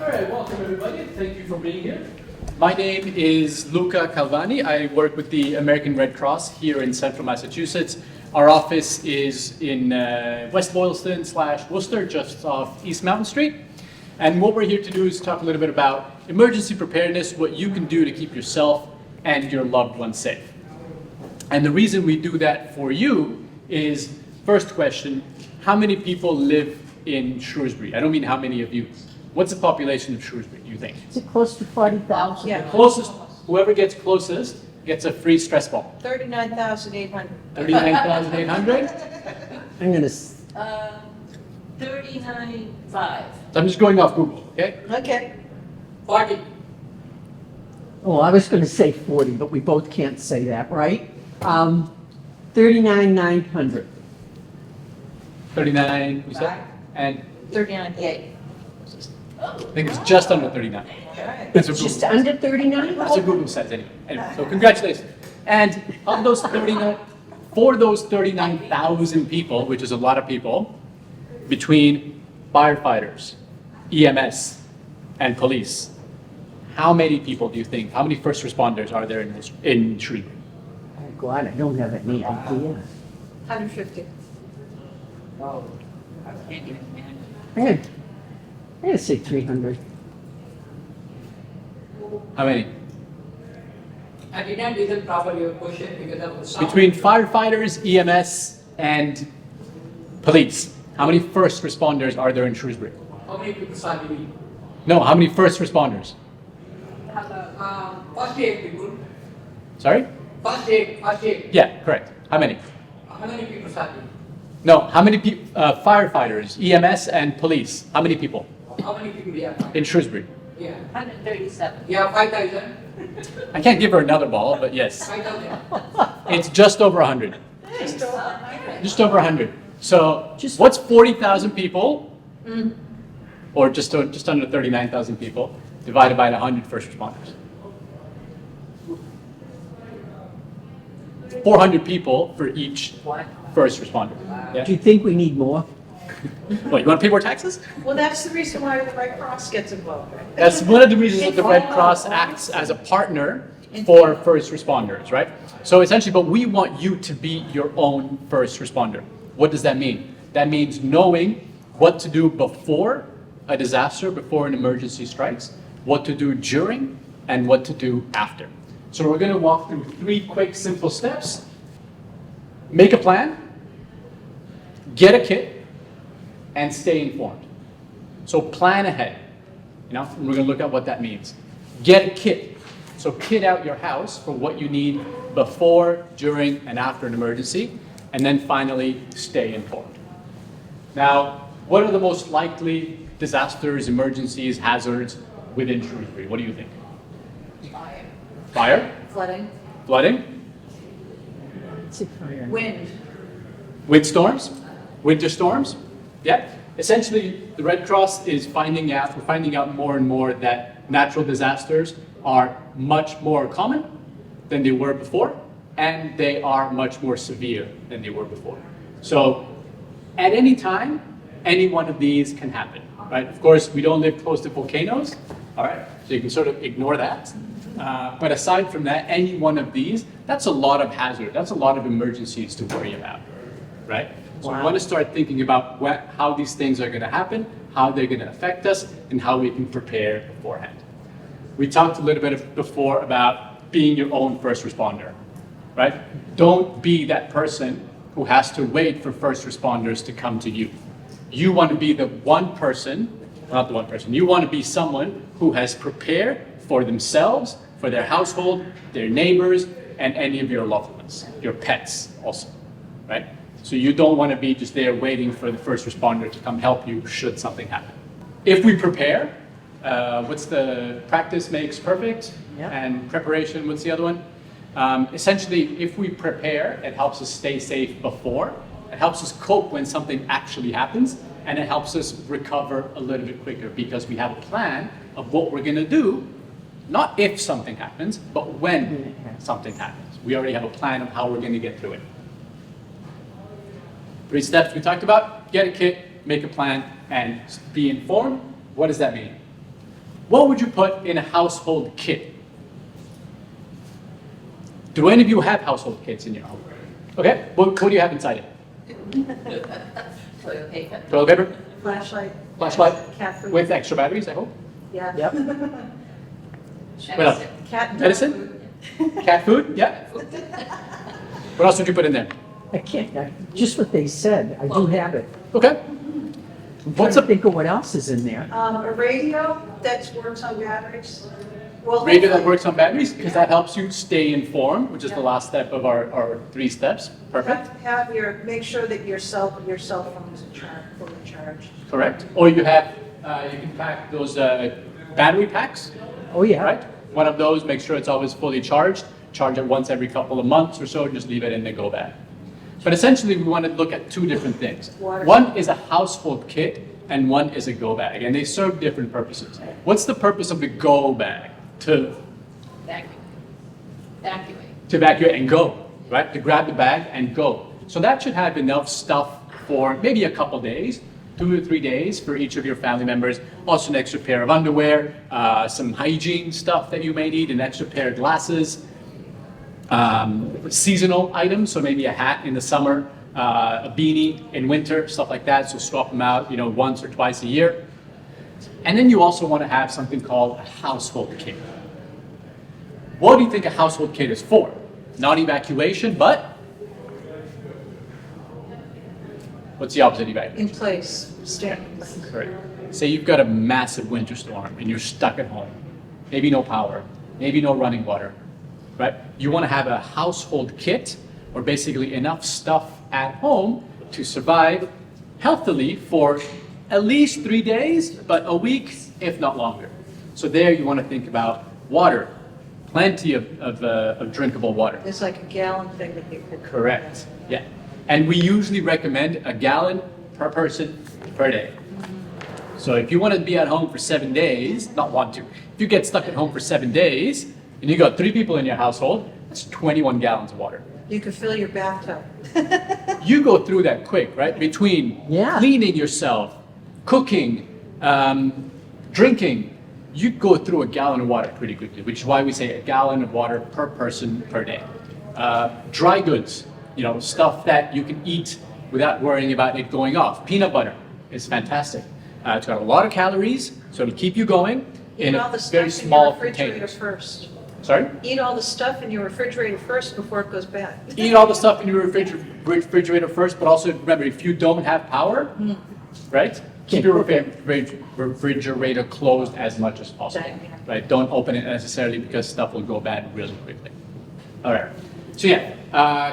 All right, welcome everybody. Thank you for being here. My name is Luca Calvani. I work with the American Red Cross here in central Massachusetts. Our office is in West Boylston / Worcester, just off East Mountain Street. And what we're here to do is talk a little bit about emergency preparedness, what you can do to keep yourself and your loved ones safe. And the reason we do that for you is, first question, how many people live in Shrewsbury? I don't mean how many of you. What's the population of Shrewsbury, do you think? Is it close to 40,000? The closest, whoever gets closest gets a free stress ball. 39,800. 39,800? I'm going to, 39,500. So I'm just going off Google, okay? Okay. 40. oh, I was going to say 40, but we both can't say that, right? 39,900. 39, you said? Right. And 39,800. I think it's just under 39. Alright. That's what Google Just says. under 39? That's what Google says anyway. So congratulations. And of those 39, for those 39,000 people, which is a lot of people, between firefighters, EMS, and police, how many people do you think, how many first responders are there in Shrewsbury? Oh, God, I don't have any idea. 150. Oh, I can't even imagine. I'm going to say 300. How many? I did not listen properly your question because of the sound. Between firefighters, EMS, and police, how many first responders are there in Shrewsbury? How many people are living? No, how many first responders? First aid people. Sorry? First aid. Yeah, correct. How many? How many people are living? No, how many firefighters, EMS, and police? How many people How many people we have? in Shrewsbury? Yeah. 137. Yeah, 5,000. I can't give her another ball, but yes. 5,000. It's just over 100. Just over 100. So what's 40,000 people, or just under 39,000 people, divided by 100 first responders? 400 people for each first responder. Yeah? Do you think we need more? What, you want to pay more taxes? Well, that's the reason why the Red Cross gets involved, right? That's one of the reasons that the Red Cross acts as a partner for first responders, right? So essentially, but we want you to be your own first responder. What does that mean? That means knowing what to do before a disaster, before an emergency strikes, what to do during, and what to do after. So we're going to walk through 3 quick, simple steps. Make a plan, get a kit, and stay informed. So plan ahead, and we're going to look at what that means. Get a kit. So kit out your house for what you need before, during, and after an emergency, and then finally stay informed. Now, what are the most likely disasters, emergencies, hazards within Shrewsbury? What do you think? Fire. Fire? Flooding. Flooding? It's a fire. Wind. Windstorms? Winter storms? Yeah. Essentially, the Red Cross is finding out more and more that natural disasters are much more common than they were before, and they are much more severe than they were before. So at any time, any one of these can happen, right? Of course, we don't live close to volcanoes, all right? So you can sort of ignore that. But aside from that, any one of these, that's a lot of hazard. That's a lot of emergencies to worry about, right? So we want to start thinking about how these things are going to happen, how they're going to affect us, and how we can prepare beforehand. We talked a little bit before about being your own first responder, right? Don't be that person who has to wait for first responders to come to you. You want to be the one person, not the one person, you want to be someone who has prepared for themselves, for their household, their neighbors, and any of your loved ones, your pets also, right? So you don't want to be just there waiting for the first responder to come help you should something happen. If we prepare, what's the practice makes perfect? Yep. And preparation, what's the other one? Essentially, if we prepare, it helps us stay safe before, it helps us cope when something actually happens, and it helps us recover a little bit quicker because we have a plan of what we're going to do, not if something happens, but when something happens. We already have a plan of how we're going to get through it. 3 steps we talked about: get a kit, make a plan, and be informed. What does that mean? what would you put in a household kit? Do any of you have household kits in your home? Okay, what do you have inside it? Toilet paper. Toilet paper? Flashlight. Flashlight? Cat food. With extra batteries, I hope? Yeah. Yep. What else? Cat and dog Medicine? food. Cat food? Yeah. What else would you put in there? I can't, just what they said, I do have it. Okay. I'm trying What's to a think of what else is in there. A radio that works on batteries. Well, radio that works on batteries? Because that helps you stay informed, which is the last step of our 3 steps. Perfect. Make sure that your cell phone is fully charged. Correct. Or you have, you can pack those battery packs, Oh, yeah. right? One of those, make sure it's always fully charged. Charge it once every couple of months or so, just leave it in the go bag. But essentially, we want to look at 2 different things. Water. One is a household kit, and one is a go bag, and they serve different purposes. What's the purpose of the go bag? To evacuate and go, right? To grab the bag and go. So that should have enough stuff for maybe a couple days, 2 to 3 days for each of your family members. Also an extra pair of underwear, some hygiene stuff that you may need, an extra pair of glasses, seasonal items, so maybe a hat in the summer, a beanie in winter, stuff like that. So swap them out, once or twice a year. And then you also want to have something called a household kit. What do you think a household kit is for? Not evacuation, but what's the opposite of evacuation? In place, standing. Correct. Say you've got a massive winter storm and you're stuck at home. Maybe no power, maybe no running water, right? You want to have a household kit, or basically enough stuff at home to survive healthily for at least 3 days, but a week, if not longer. So there you want to think about water, plenty of drinkable water. It's like a gallon thing that you could. Correct, yeah. And we usually recommend a gallon per person per day. So if you want to be at home for 7 days, not want to, if you get stuck at home for 7 days, and you got 3 people in your household, that's 21 gallons of water. You could fill your bathtub. You go through that quick, right? Between Yeah. cleaning yourself, cooking, drinking, you go through a gallon of water pretty quickly, which is why we say a gallon of water per person per day. Dry goods, stuff that you can eat without worrying about it going off. Peanut butter is fantastic. It's got a lot of calories, so it'll keep you going in Eat all a the stuff very in small your refrigerator container. first. Sorry? Eat all the stuff in your refrigerator first before it goes bad. Eat all the stuff in your refrigerator first, but also remember, if you don't have power, right? Keep your refrigerator closed as much as possible, right? Don't open it necessarily because stuff will go bad really quickly. All right. So yeah,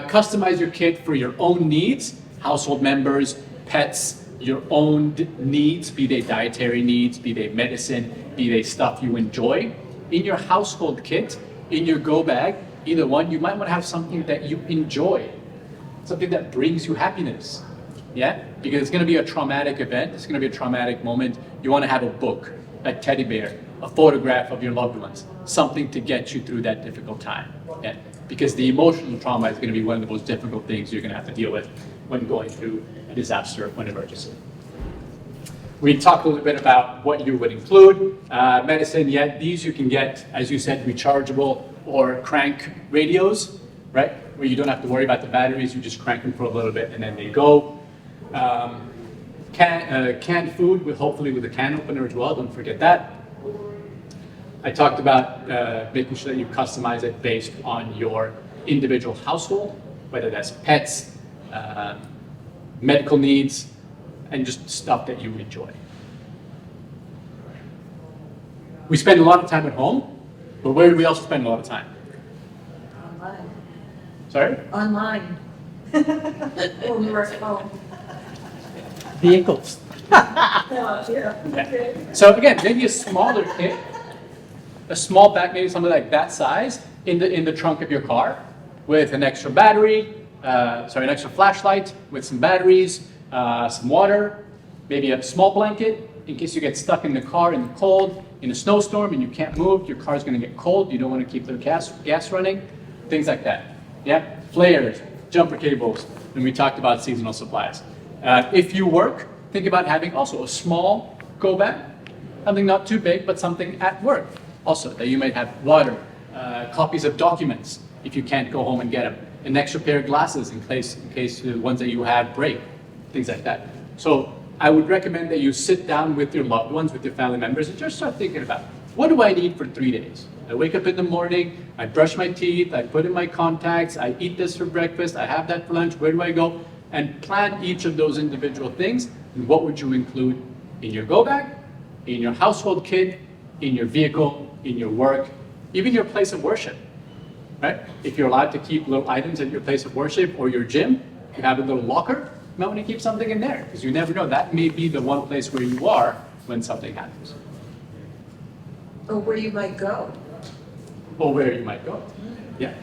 customize your kit for your own needs, household members, pets, your own needs, be they dietary needs, be they medicine, be they stuff you enjoy. In your household kit, in your go bag, either one, you might want to have something that you enjoy, something that brings you happiness. Yeah? Because it's going to be a traumatic event, it's going to be a traumatic moment. You want to have a book, a teddy bear, a photograph of your loved ones, something to get you through that difficult time. Yeah? Because the emotional trauma is going to be one of the most difficult things you're going to have to deal with when going through a disaster or an emergency. We talked a little bit about what you would include. Medicine, yeah, these you can get, as you said, rechargeable or crank radios, right? Where you don't have to worry about the batteries, you just crank them for a little bit and then they go. Canned food, hopefully with a can opener as well, don't forget that. I talked about making sure that you customize it based on your individual household, whether that's pets, medical needs, and just stuff that you enjoy. We spend a lot of time at home, but where do we also spend a lot of time? Online. Sorry? Online. When we were at home. Vehicles. Yeah. So again, maybe a smaller kit, a small bag, maybe something like that size, in the trunk of your car, with an extra battery, an extra flashlight with some batteries, some water, maybe a small blanket in case you get stuck in the car in the cold, in a snowstorm and you can't move, your car's going to get cold, you don't want to keep the gas running, things like that. Yeah, flares, jumper cables, and we talked about seasonal supplies. If you work, think about having also a small go bag, something not too big, but something at work also, that you might have water, copies of documents if you can't go home and get them, an extra pair of glasses in case the ones that you have break, things like that. So I would recommend that you sit down with your loved ones, with your family members, and just start thinking about, what do I need for 3 days? I wake up in the morning, I brush my teeth, I put in my contacts, I eat this for breakfast, I have that for lunch, where do I go? And plan each of those individual things, and what would you include in your go bag, in your household kit, in your vehicle, in your work, even your place of worship, right? If you're allowed to keep little items at your place of worship or your gym, you have a little locker, you might want to keep something in there, because you never know, that may be the one place where you are when something happens. Or where you might go. Or where you might go. Yeah.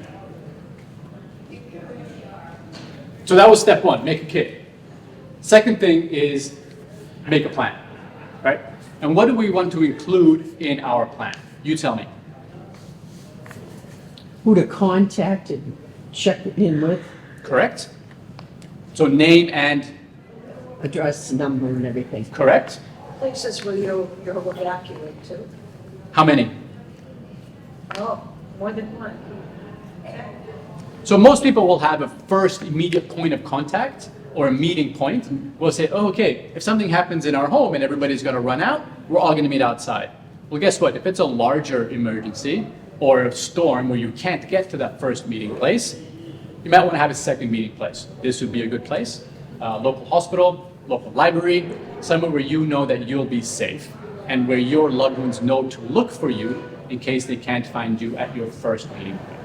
So that was step one, make a kit. Second thing is make a plan, right? And what do we want to include in our plan? You tell me. Who to contact and check in with, Correct? So name and address, number, and everything. correct. Places where you'll evacuate to. How many? Oh, more than one. So most people will have a first immediate point of contact or a meeting point. We'll say, oh, okay, if something happens in our home and everybody's going to run out, we're all going to meet outside. Well, guess what? If it's a larger emergency or a storm where you can't get to that first meeting place, you might want to have a second meeting place. This would be a good place. Local hospital, local library, somewhere where you know that you'll be safe and where your loved ones know to look for you in case they can't find you at your first meeting point.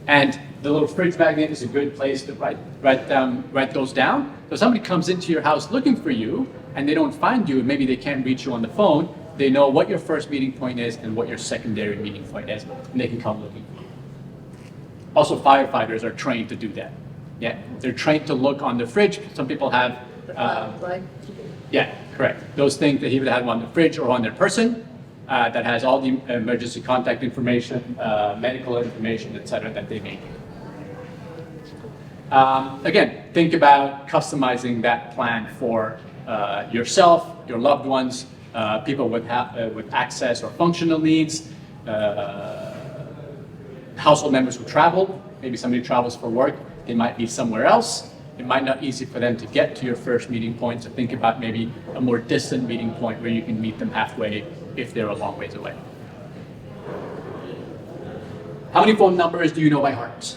And the little fridge magnet is a good place to write those down. So if somebody comes into your house looking for you and they don't find you and maybe they can't reach you on the phone, they know what your first meeting point is and what your secondary meeting point is, and they can come looking for you. Also, firefighters are trained to do that. Yeah, they're trained to look on the fridge. Some people have, Right? yeah, correct. Those things that he would have on the fridge or on their person that has all the emergency contact information, medical information, etc. that they need. Again, think about customizing that plan for yourself, your loved ones, people with access or functional needs, household members who travel. Maybe somebody travels for work, they might be somewhere else. It might not be easy for them to get to your first meeting point, so think about maybe a more distant meeting point where you can meet them halfway if they're a long ways away. How many phone numbers do you know by heart?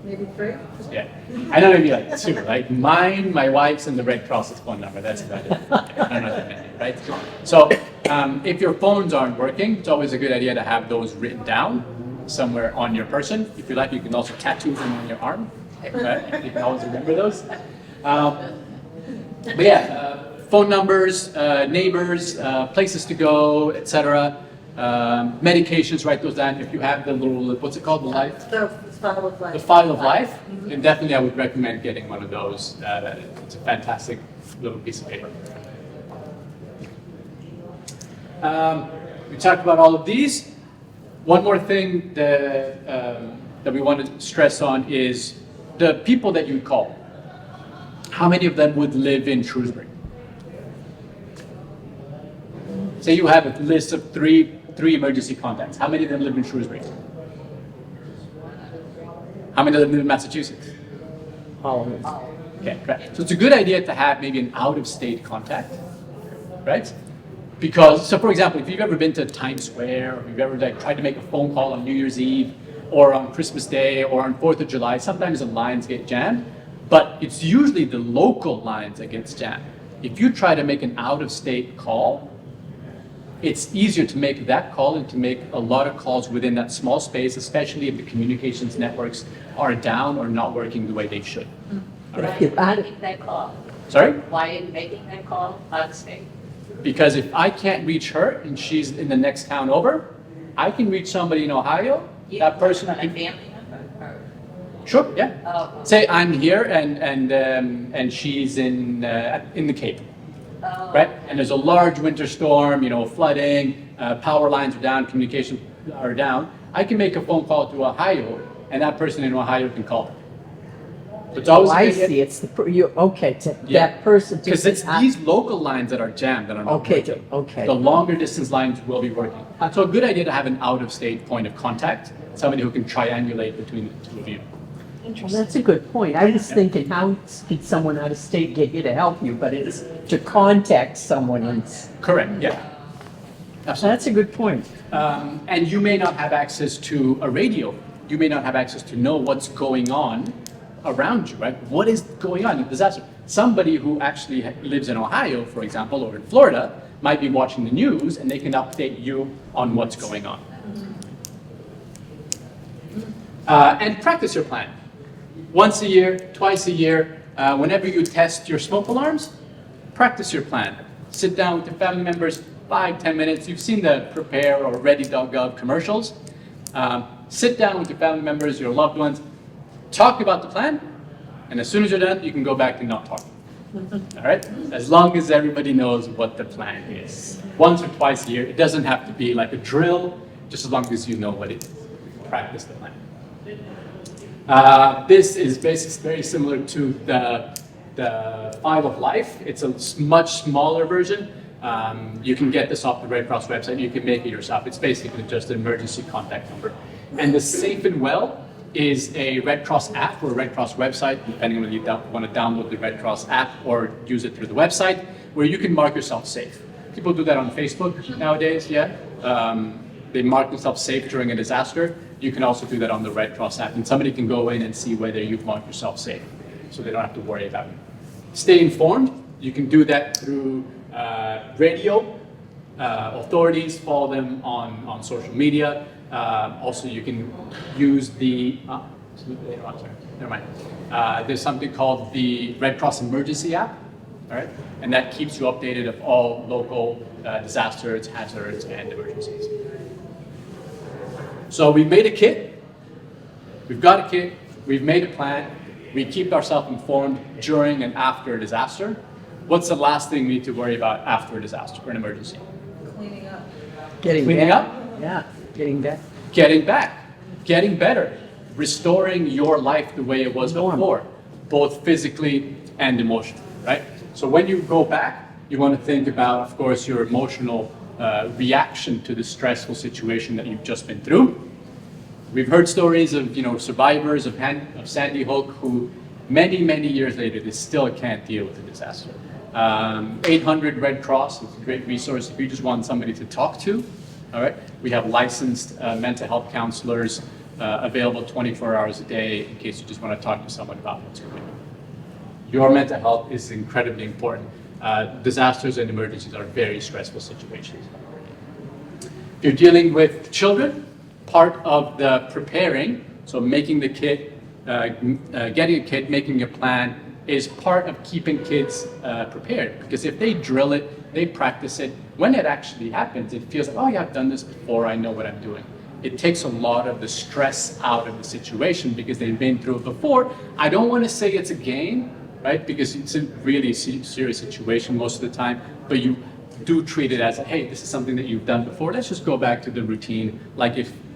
Maybe 3? Yeah, I know maybe like 2, like mine, my wife's, and the Red Cross's phone number. That's about it. I don't know that many, right? So if your phones aren't working, it's always a good idea to have those written down somewhere on your person. If you like, you can also tattoo them on your arm. Right? You can always remember those. But yeah, phone numbers, neighbors, places to go, etc. Medications, write those down. If you have the little, what's it called, the life? The file of life. The file of life, then definitely I would recommend getting one of those. It's a fantastic little piece of paper. We talked about all of these. One more thing that we want to stress on is the people that you call. How many of them would live in Shrewsbury? Say you have a list of three emergency contacts. How many of them live in Shrewsbury? How many of them live in Massachusetts? All of them. Okay, right. So it's a good idea to have maybe an out-of-state contact, right? Because, so for example, if you've ever been to Times Square, or you've ever tried to make a phone call on New Year's Eve, or on Christmas Day, or on 4th of July, sometimes the lines get jammed, but it's usually the local lines that gets jammed. If you try to make an out-of-state call, it's easier to make that call and to make a lot of calls within that small space, especially if the communications networks are down or not working the way they should. All right? If I- Making that call. Sorry? Why are you making that call? I'd say. Because if I can't reach her and she's in the next town over, I can reach somebody in Ohio. That person A can. family member? Or- Sure, yeah. Oh. Say I'm here and she's in the Cape, Oh. right? And there's a large winter storm, flooding, power lines are down, communication are down. I can make a phone call to Ohio, and that person in Ohio can call. It's always Oh, a I good idea. see, it's okay, to Yeah. that person. to Because it's say, these local lines that are jammed that are not Okay, working. okay. The longer distance lines will be working. So a good idea to have an out-of-state point of contact, somebody who can triangulate between the two of you. Well, that's a good point. I was thinking, how did someone out of state get here to help you? But it's to contact someone. Correct, yeah. So Absolutely. that's a good point. And you may not have access to a radio. You may not have access to know what's going on around you, right? What is going on in disaster? Somebody who actually lives in Ohio, for example, or in Florida, might be watching the news and they can update you on what's going on. And practice your plan. Once a year, twice a year, whenever you test your smoke alarms, practice your plan. Sit down with your family members, 5-10 minutes. You've seen the Prepare or Ready.gov commercials. Sit down with your family members, your loved ones, talk about the plan, and as soon as you're done, you can go back to not talking. All right? As long as everybody knows what the plan is. Once or twice a year. It doesn't have to be like a drill, just as long as you know what it is. Practice the plan. This is basically very similar to the File of Life. It's a much smaller version. You can get this off the Red Cross website. You can make it yourself. It's basically just an emergency contact number. And the Safe and Well is a Red Cross app or a Red Cross website, depending on whether you want to download the Red Cross app or use it through the website, where you can mark yourself safe. People do that on Facebook nowadays, yeah? They mark themselves safe during a disaster. You can also do that on the Red Cross app, and somebody can go in and see whether you've marked yourself safe, so they don't have to worry about it. Stay informed. You can do that through radio, authorities, follow them on social media. Also, you can use the, never mind. There's something called the Red Cross Emergency app, all right? And that keeps you updated of all local disasters, hazards, and emergencies. So we've made a kit, we've got a kit, we've made a plan, we keep ourselves informed during and after a disaster. What's the last thing we need to worry about after a disaster or an emergency? Cleaning up. Cleaning back. up? Yeah, getting back. Getting back, getting better, restoring your life the way it was before, both physically and emotionally, right? So when you go back, you want to think about, of course, your emotional reaction to the stressful situation that you've just been through. We've heard stories of survivors of Sandy Hook who many years later they still can't deal with the disaster. 800 Red Cross is a great resource if you just want somebody to talk to. All right, we have licensed mental health counselors available 24 hours a day in case you just want to talk to someone about what's going on. Your mental health is incredibly important. Disasters and emergencies are very stressful situations. If you're dealing with children, part of the preparing, so making the kit, getting a kit, making a plan, is part of keeping kids prepared. Because if they drill it, they practice it, when it actually happens, it feels like, oh yeah, I've done this before, I know what I'm doing. It takes a lot of the stress out of the situation because they've been through it before. I don't want to say it's a game, right? Because it's a really serious situation most of the time, but you do treat it as, hey, this is something that you've done before. Let's just go back to the routine,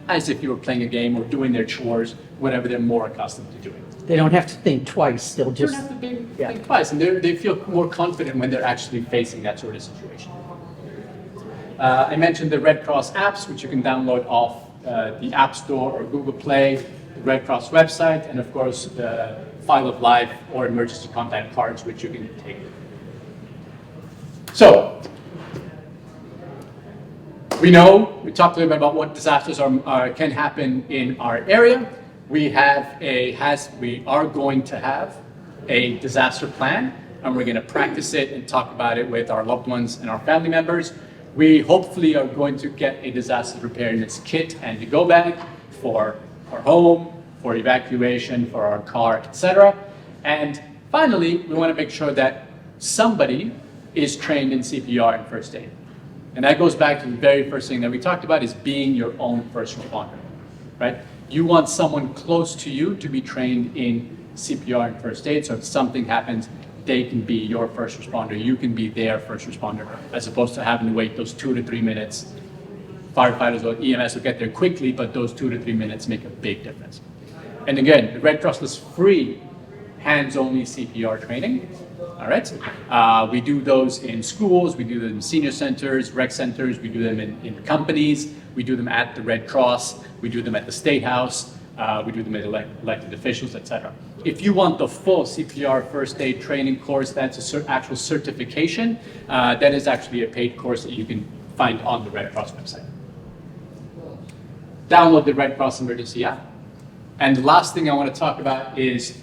as if you were playing a game or doing their chores, whatever they're more accustomed to doing. They don't have to think twice, they'll They just... don't have to think twice, and they feel more confident when they're actually facing that sort of situation. I mentioned the Red Cross apps, which you can download off the App Store or Google Play, the Red Cross website, and of course the File of Life or emergency contact cards, which you can take. So, we talked a little bit about what disasters can happen in our area. We are going to have a disaster plan, and we're going to practice it and talk about it with our loved ones and our family members. We hopefully are going to get a disaster preparedness kit and a go bag for our home, for evacuation, for our car, etc. And finally, we want to make sure that somebody is trained in CPR and first aid. And that goes back to the very first thing that we talked about, is being your own first responder, right? You want someone close to you to be trained in CPR and first aid, so if something happens, they can be your first responder, you can be their first responder, as opposed to having to wait those 2 to 3 minutes. Firefighters or EMS will get there quickly, but those 2 to 3 minutes make a big difference. And again, the Red Cross lists free hands-only CPR training. All right. We do those in schools, we do them in senior centers, rec centers, we do them in companies, we do them at the Red Cross, we do them at the State House, we do them at elected officials, etc. If you want the full CPR first aid training course, that's an actual certification. That is actually a paid course that you can find on the Red Cross website. Download the Red Cross Emergency app. And the last thing I want to talk about is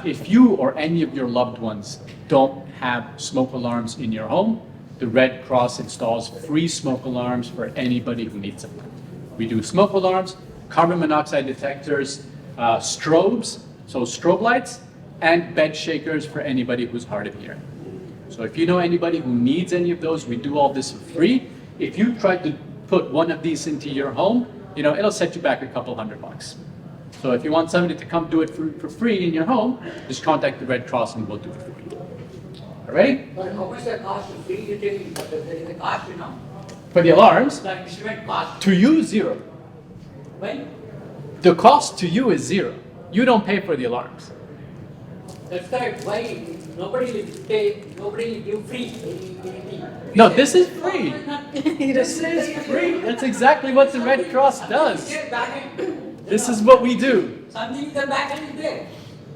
if you or any of your loved ones don't have smoke alarms in your home, the Red Cross installs free smoke alarms for anybody who needs them. We do smoke alarms, carbon monoxide detectors, strobes, so strobe lights, and bed shakers for anybody who's hard of hearing. So if you know anybody who needs any of those, we do all this for free. If you try to put one of these into your home, it'll set you back a couple $100. So if you want somebody to come do it for free in your home, just contact the Red Cross and we'll do it for you. All right? But how much the cost of free you take? There is a cost, For the alarms, The instrument cost. to you, zero. When? The cost to you is zero. You don't pay for the alarms. That's correct. Why? Nobody will pay, nobody will give free. No, this is free. This is free. That's exactly what the Red Cross does. Get back end. This is what we do. Something in the back end is there.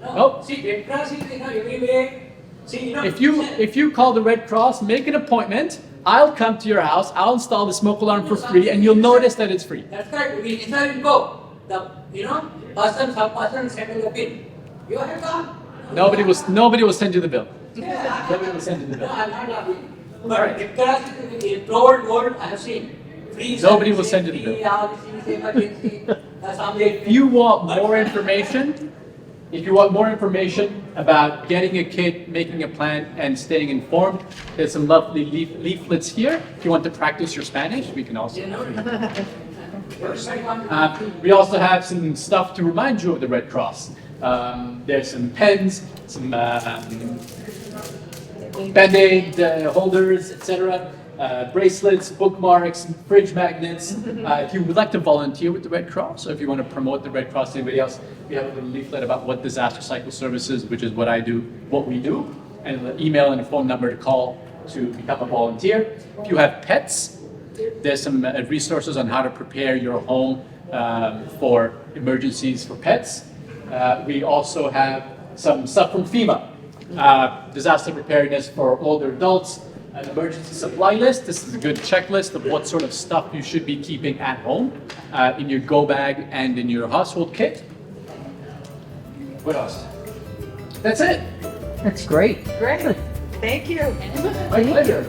No. Nope. See, Red Cross is everywhere. See, If you call the Red Cross, make an appointment, I'll come to your house, I'll install the smoke alarm for free, and you'll notice that it's free. That's correct. We install it go. Some person settle the pin. You have gone. Nobody will send you the bill. Yeah. Nobody will send you the No, bill. I'm not laughing. But Red Cross is in third world, I have seen. Free Nobody will services, send you the free bill. all these things, emergency, If you want more information about getting a kit, making a plan, and staying informed, there's some lovely leaflets here. If you want to practice your Spanish, we can also. We also have some stuff to remind you of the Red Cross. There's some pens, some Band-Aid holders, etc. Bracelets, bookmarks, fridge magnets. If you would like to volunteer with the Red Cross, or if you want to promote the Red Cross to anybody else, we have a little leaflet about what disaster cycle services, which is what we do, and an email and a phone number to call to become a volunteer. If you have pets, there's some resources on how to prepare your home for emergencies for pets. We also have some stuff from FEMA, disaster preparedness for older adults, an emergency supply list. This is a good checklist of what sort of stuff you should be keeping at home in your go bag and in your household kit. What else? That's it. That's great. Great. Thank you. My pleasure.